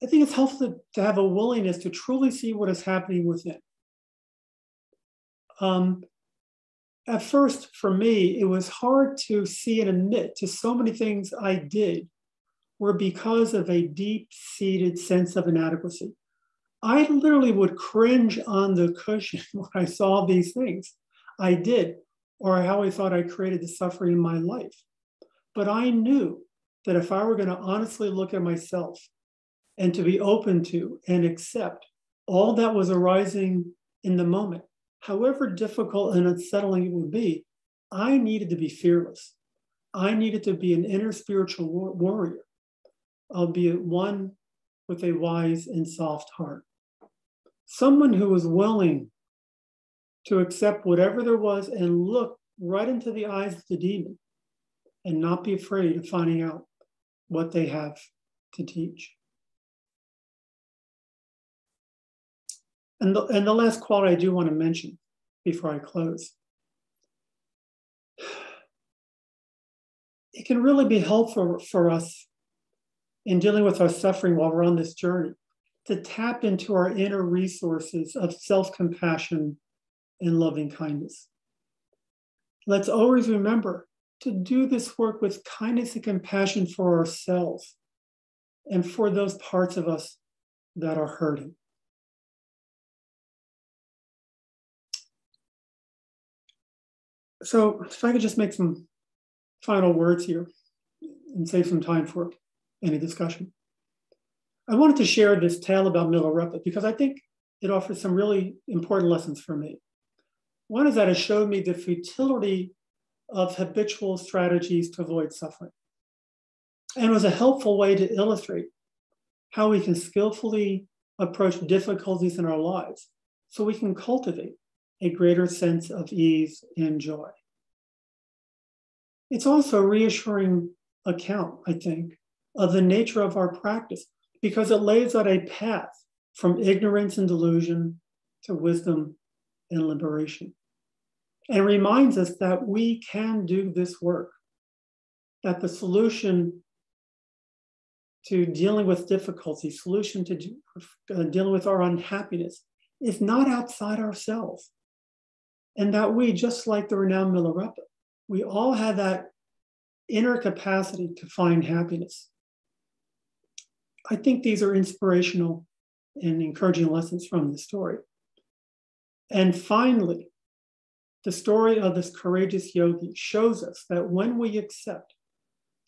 I think it's helpful to have a willingness to truly see what is happening within. At first, for me, it was hard to see and admit to so many things I did were because of a deep-seated sense of inadequacy. I literally would cringe on the cushion when I saw these things I did, or how I thought I created the suffering in my life. But I knew that if I were going to honestly look at myself and to be open to and accept all that was arising in the moment, however difficult and unsettling it would be, I needed to be fearless. I needed to be an inner spiritual warrior, albeit one with a wise and soft heart. Someone who was willing to accept whatever there was and look right into the eyes of the demon and not be afraid of finding out what they have to teach. And the last quality I do want to mention before I close. It can really be helpful for us in dealing with our suffering while we're on this journey to tap into our inner resources of self-compassion and loving kindness. Let's always remember to do this work with kindness and compassion for ourselves and for those parts of us that are hurting. So if I could just make some final words here and save some time for any discussion. I wanted to share this tale about Milarepa because I think it offers some really important lessons for me. One is that it showed me the futility of habitual strategies to avoid suffering. And it was a helpful way to illustrate how we can skillfully approach difficulties in our lives so we can cultivate a greater sense of ease and joy. It's also a reassuring account, I think, of the nature of our practice. because it lays out a path from ignorance and delusion to wisdom and liberation, and reminds us that we can do this work, that the solution to dealing with difficulty, solution to dealing with our unhappiness is not outside ourselves. And that we, just like the renowned Milarepa, we all have that inner capacity to find happiness. I think these are inspirational and encouraging lessons from the story. And finally, the story of this courageous yogi shows us that when we accept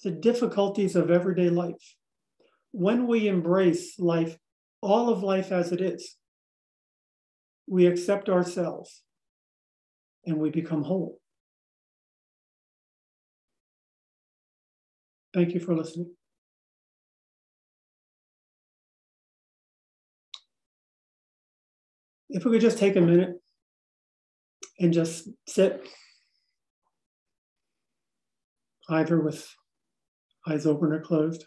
the difficulties of everyday life, when we embrace life, all of life as it is, we accept ourselves and we become whole. Thank you for listening. If we could just take a minute and just sit, either with eyes open or closed.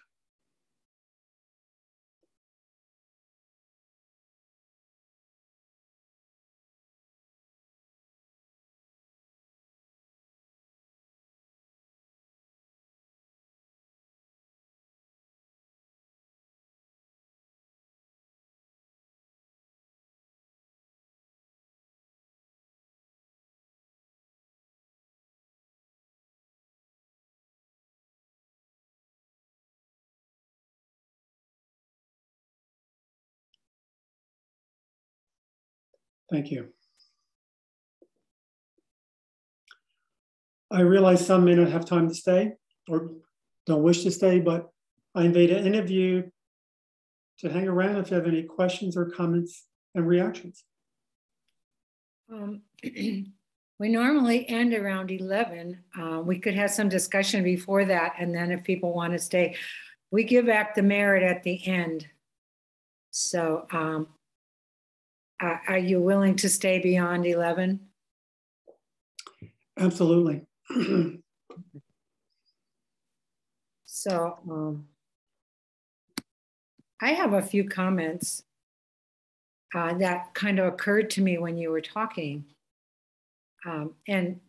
Thank you. I realize some may not have time to stay or don't wish to stay, but I invite any of you to hang around if you have any questions or comments and reactions. We normally end around 11. We could have some discussion before that, and then if people want to stay, we give back the merit at the end. So are you willing to stay beyond 11? Absolutely. So I have a few comments that kind of occurred to me when you were talking. And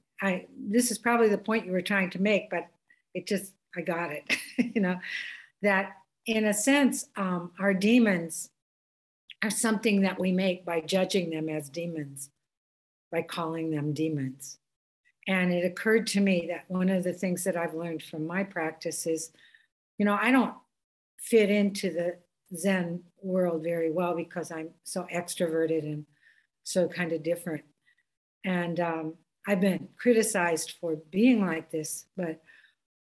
this is probably the point you were trying to make, but I got it, you know, that in a sense, our demons are something that we make by judging them as demons, by calling them demons. And it occurred to me that one of the things that I've learned from my practice is, you know, I don't fit into the Zen world very well because I'm so extroverted and so kind of different. And I've been criticized for being like this, but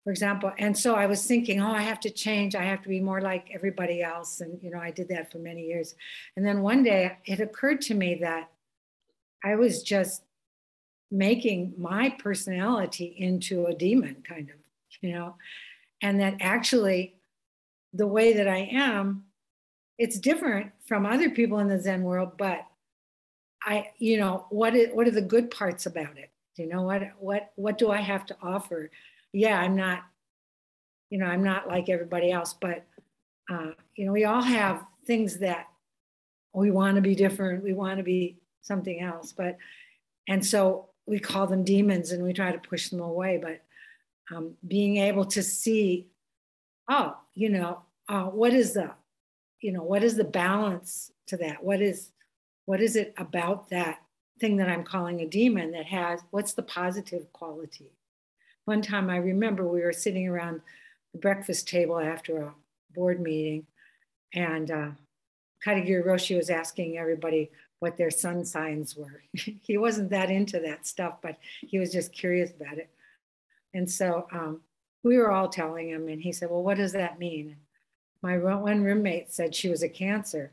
for example, and so I was thinking, oh, I have to change. I have to be more like everybody else. And, you know, I did that for many years. And then one day it occurred to me that I was just making my personality into a demon, kind of, you know, and that actually the way that I am, it's different from other people in the Zen world, but you know, what are the good parts about it? You know, what do I have to offer? Yeah, I'm not like everybody else, but you know, we all have things that we want to be different. We want to be something else, and so we call them demons and we try to push them away. But being able to see, oh, you know, what is the balance to that? What is it about that thing that I'm calling a demon that has, what's the positive quality? One time I remember we were sitting around the breakfast table after a board meeting, and Katagiri Roshi was asking everybody what their sun signs were. He wasn't that into that stuff, but he was just curious about it. And so we were all telling him, and he said, well, what does that mean? My one roommate said she was a Cancer,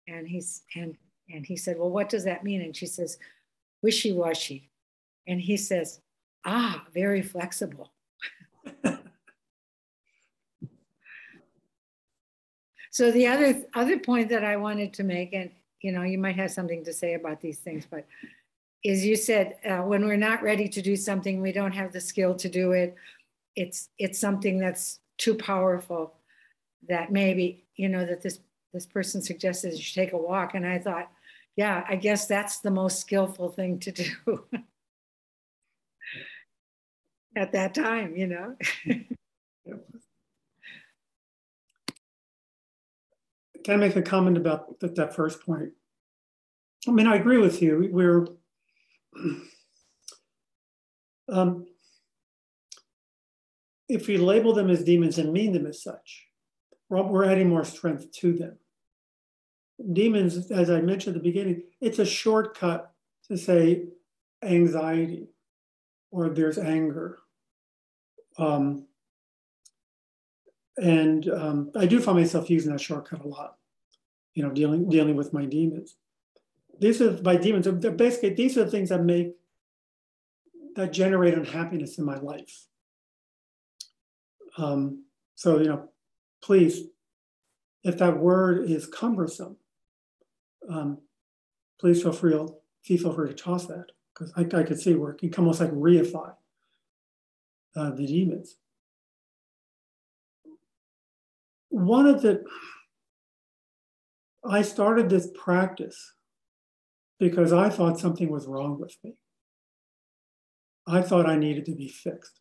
and he said, well, what does that mean? And she says, wishy-washy. And he says, very flexible. So the other point that I wanted to make, and you know, you might have something to say about these things, but is you said when we're not ready to do something, we don't have the skill to do it. It's something that's too powerful. that maybe, that this person suggested you should take a walk. And I thought, yeah, I guess that's the most skillful thing to do at that time, Can I make a comment about that first point? I mean, I agree with you. We're if we label them as demons and mean them as such, we're adding more strength to them. Demons, as I mentioned at the beginning, it's a shortcut to say anxiety or there's anger. I do find myself using that shortcut a lot, dealing with my demons. These are my demons. They're basically, these are the things that generate unhappiness in my life. So, please, if that word is cumbersome, please feel free to toss that, because I could see where it can almost like reify the demons. I started this practice because I thought something was wrong with me. I thought I needed to be fixed.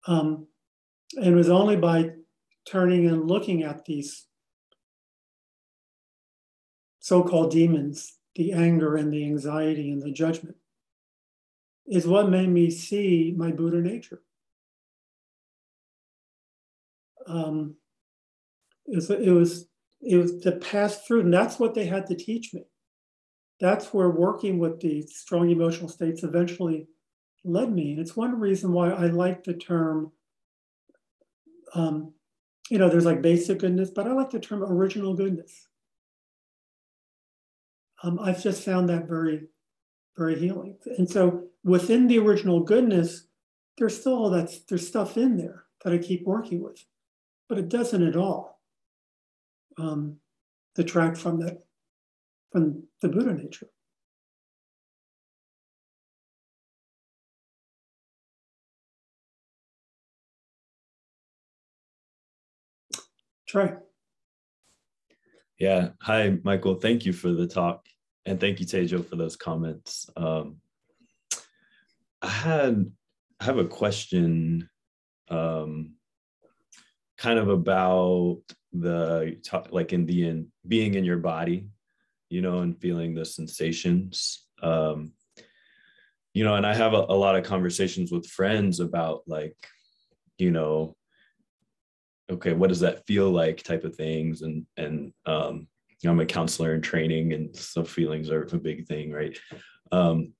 And it was only by turning and looking at these so-called demons, the anger and the anxiety and the judgment, is what made me see my Buddha nature. It was to pass through, and that's what they had to teach me. That's where working with the strong emotional states eventually led me. And it's one reason why I like the term, there's like basic goodness, but I like the term original goodness. I've just found that very, very healing. And so within the original goodness, there's still there's stuff in there that I keep working with, but it doesn't at all detract from the Buddha nature. Try. Yeah. Hi, Michael. Thank you for the talk. And thank you, Tejo, for those comments. I have a question kind of about like in the end, being in your body, and feeling the sensations. And I have a lot of conversations with friends about like, okay, what does that feel like type of things. And I'm a counselor in training, and so feelings are a big thing, right? And,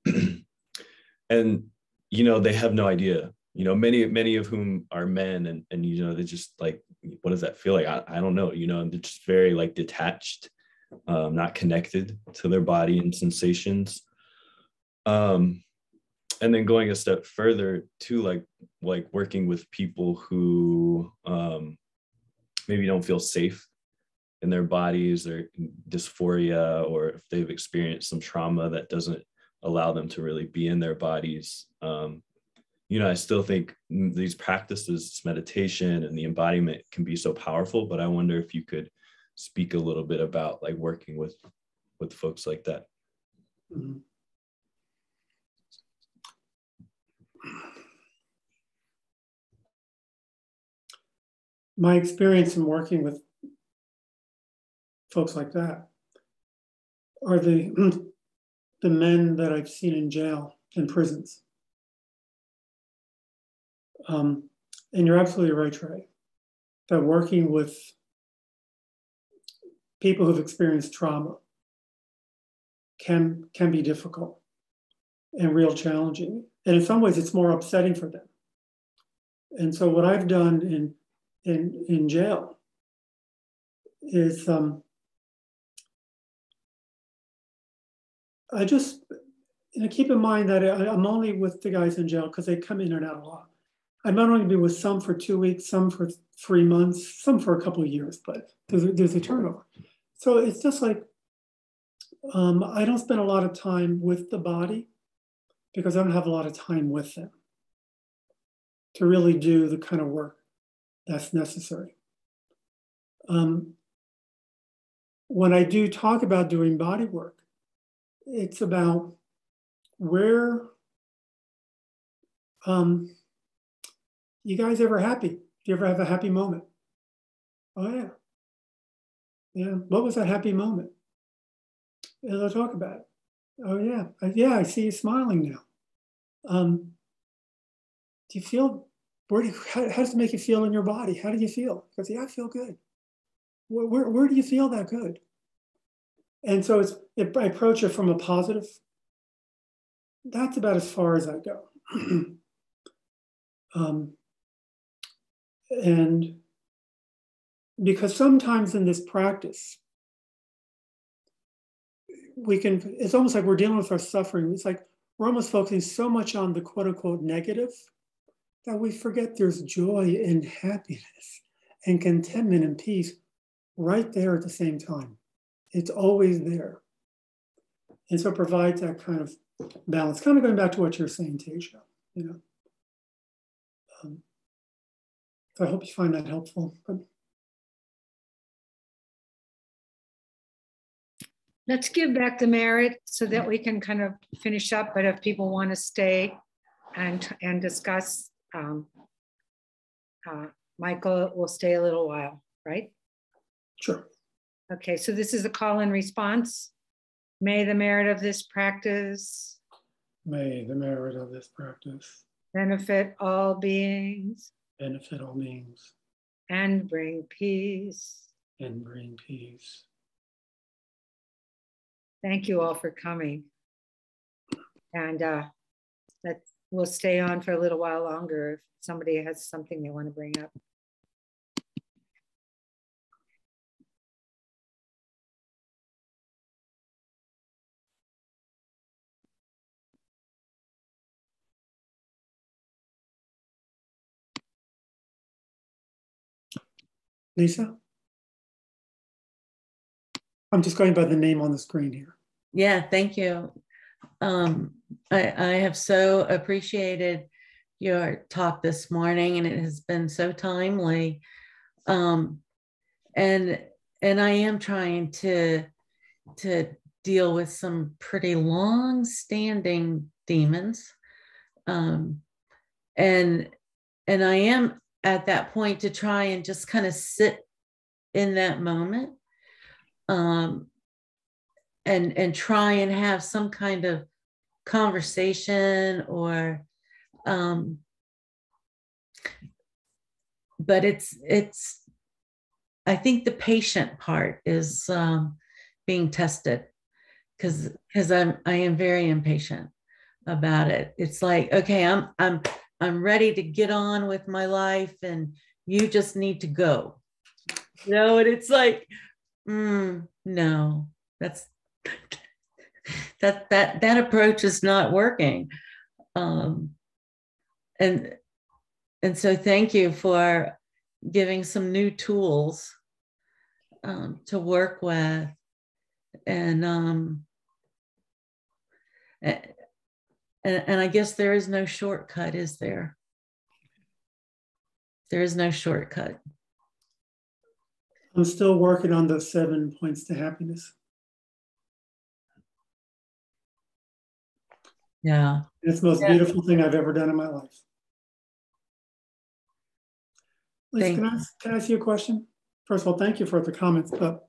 they have no idea, many of whom are men, and they just like, what does that feel like? I don't know, and they're just very like detached, not connected to their body and sensations. And then going a step further to like working with people who maybe don't feel safe in their bodies, or dysphoria, or if they've experienced some trauma that doesn't allow them to really be in their bodies. I still think these practices, meditation and the embodiment, can be so powerful, but I wonder if you could speak a little bit about like working with folks like that. Mm-hmm. My experience in working with folks like that are the men that I've seen in jail and prisons. And you're absolutely right, Trey, that working with people who've experienced trauma can be difficult and real challenging. And in some ways, it's more upsetting for them. And so what I've done in jail is I just keep in mind that I'm only with the guys in jail because they come in and out a lot. I might only be with some for 2 weeks, some for 3 months, some for a couple of years, but there's a turnover. So it's just like, I don't spend a lot of time with the body because I don't have a lot of time with them to really do the kind of work that's necessary. When I do talk about doing body work, it's about where, you guys ever happy? Do you ever have a happy moment? Oh yeah. Yeah. What was that happy moment? And they'll talk about it. Oh yeah. Yeah, I see you smiling now. Do you feel, how does it make you feel in your body? How do you feel? Because yeah, I feel good. Where do you feel that good? And so I approach it from a positive. That's about as far as I go. And because sometimes in this practice, it's almost like we're dealing with our suffering. It's like we're almost focusing so much on the quote unquote negative that we forget there's joy and happiness and contentment and peace right there at the same time. It's always there. And so it provides that kind of balance, kind of going back to what you're saying, Tasia, you know. So I hope you find that helpful. Let's give back the merit so that we can kind of finish up. But if people want to stay and discuss, Michael will stay a little while, right? Sure. Okay, so this is a call and response. May the merit of this practice. May the merit of this practice. Benefit all beings. Benefit all beings. And bring peace. And bring peace. Thank you all for coming. And we'll stay on for a little while longer if somebody has something they want to bring up. Lisa? I'm just going by the name on the screen here. Yeah, thank you. I have so appreciated your talk this morning, and it has been so timely. And I am trying to deal with some pretty long-standing demons. And I am at that point to try and just kind of sit in that moment. And try and have some kind of conversation or but it's I think the patient part is being tested because I am very impatient about it. It's like, okay, I'm ready to get on with my life and you just need to go, you know. And it's like, no, that's that approach is not working. And so thank you for giving some new tools to work with. And I guess there is no shortcut, is there? There is no shortcut. I'm still working on those 7 points to happiness. Yeah. It's the most beautiful thing I've ever done in my life. Lisa, can I ask you a question? First of all, thank you for the comments, but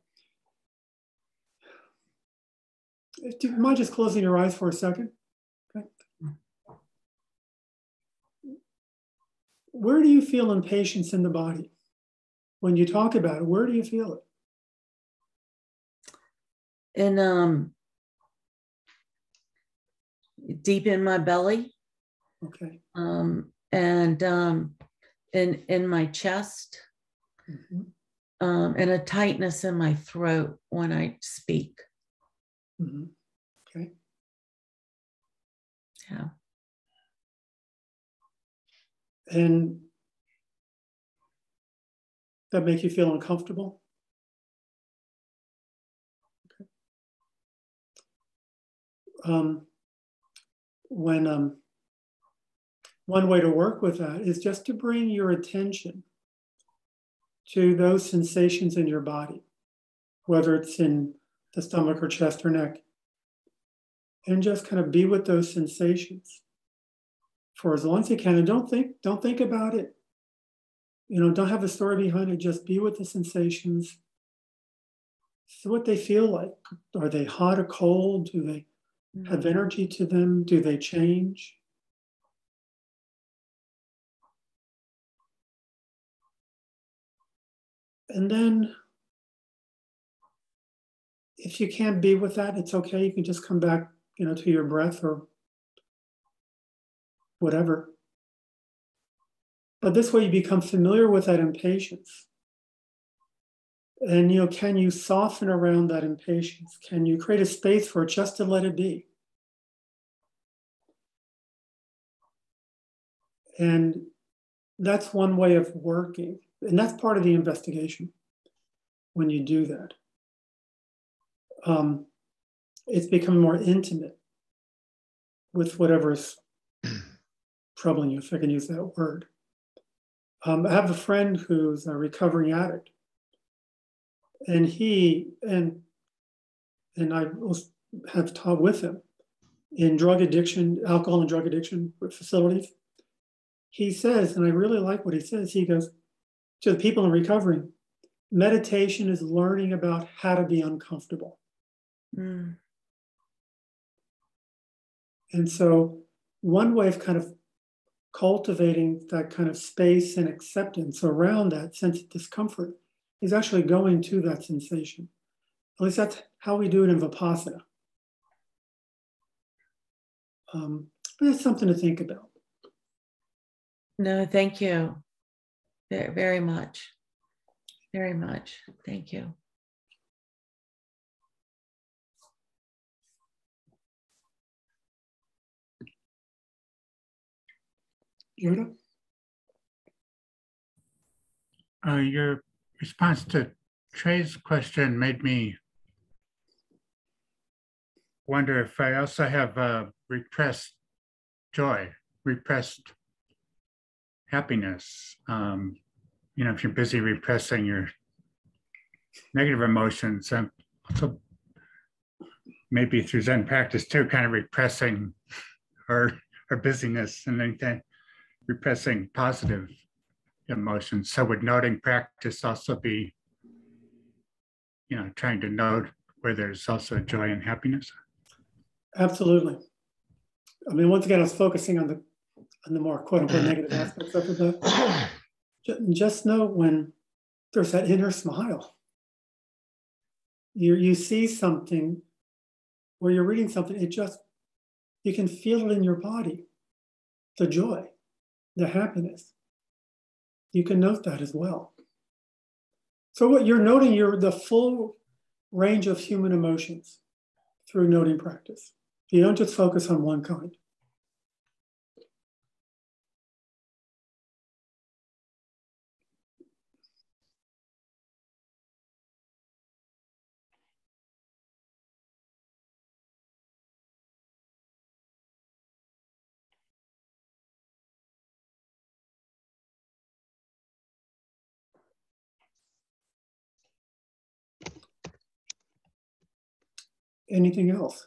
do you mind just closing your eyes for a second? Okay. Where do you feel impatience in the body? When you talk about it, where do you feel it? And deep in my belly. Okay. And in my chest. Mm-hmm. And a tightness in my throat when I speak. Mm-hmm. Okay. Yeah. And that make you feel uncomfortable? Okay. One way to work with that is just to bring your attention to those sensations in your body, whether it's in the stomach or chest or neck, and just kind of be with those sensations for as long as you can. And don't think about it. Don't have a story behind it. Just be with the sensations. See what they feel like. Are they hot or cold? Do they have energy to them? Do they change? And then if you can't be with that, it's okay. You can just come back, to your breath or whatever. But this way you become familiar with that impatience. And, can you soften around that impatience? Can you create a space for it just to let it be? And that's one way of working. And that's part of the investigation when you do that. It's becoming more intimate with whatever's troubling you, if I can use that word. I have a friend who's a recovering addict. And and I have taught with him in drug addiction, alcohol and drug addiction facilities. He says, and I really like what he says, he goes, to the people in recovery, meditation is learning about how to be uncomfortable. And so one way of kind of cultivating that kind of space and acceptance around that sense of discomfort is actually going to that sensation. At least that's how we do it in Vipassana. But it's something to think about. No, thank you. Very, very much. Very much. Thank you. Judah? Your response to Trey's question made me wonder if I also have repressed joy, repressed happiness. If you're busy repressing your negative emotions, also maybe through Zen practice too, kind of repressing our busyness and then repressing positive emotions. So would noting practice also be, trying to note where there's also joy and happiness? Absolutely. I mean, once again, I was focusing on the more quote unquote negative aspects of it, but just know when there's that inner smile. You see something, or you're reading something, you can feel it in your body, the joy, the happiness. You can note that as well. So what you're noting, the full range of human emotions through noting practice. You don't just focus on one kind. Anything else?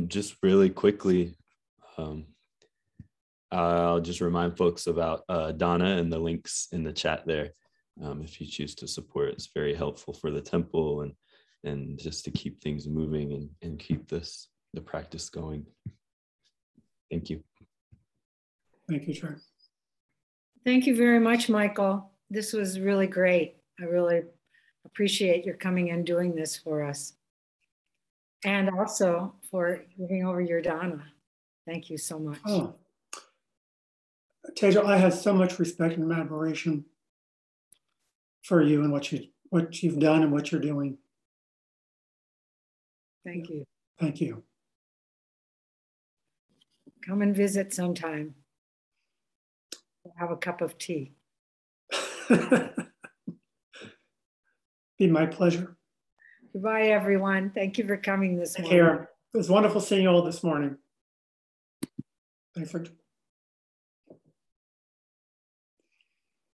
Just really quickly, I'll just remind folks about Donna and the links in the chat there. If you choose to support, it's very helpful for the temple and just to keep things moving and keep the practice going. Thank you. Thank you, Chair. Thank you very much, Michael. This was really great. I really appreciate your coming and doing this for us. And also for giving over your Dana. Thank you so much. Oh. Tejo, I have so much respect and admiration for you and what you've done and what you're doing. Thank you. Thank you. Come and visit sometime. Have a cup of tea. Be my pleasure. Goodbye, everyone. Thank you for coming this Take morning. care. It was wonderful seeing you all this morning. Thanks for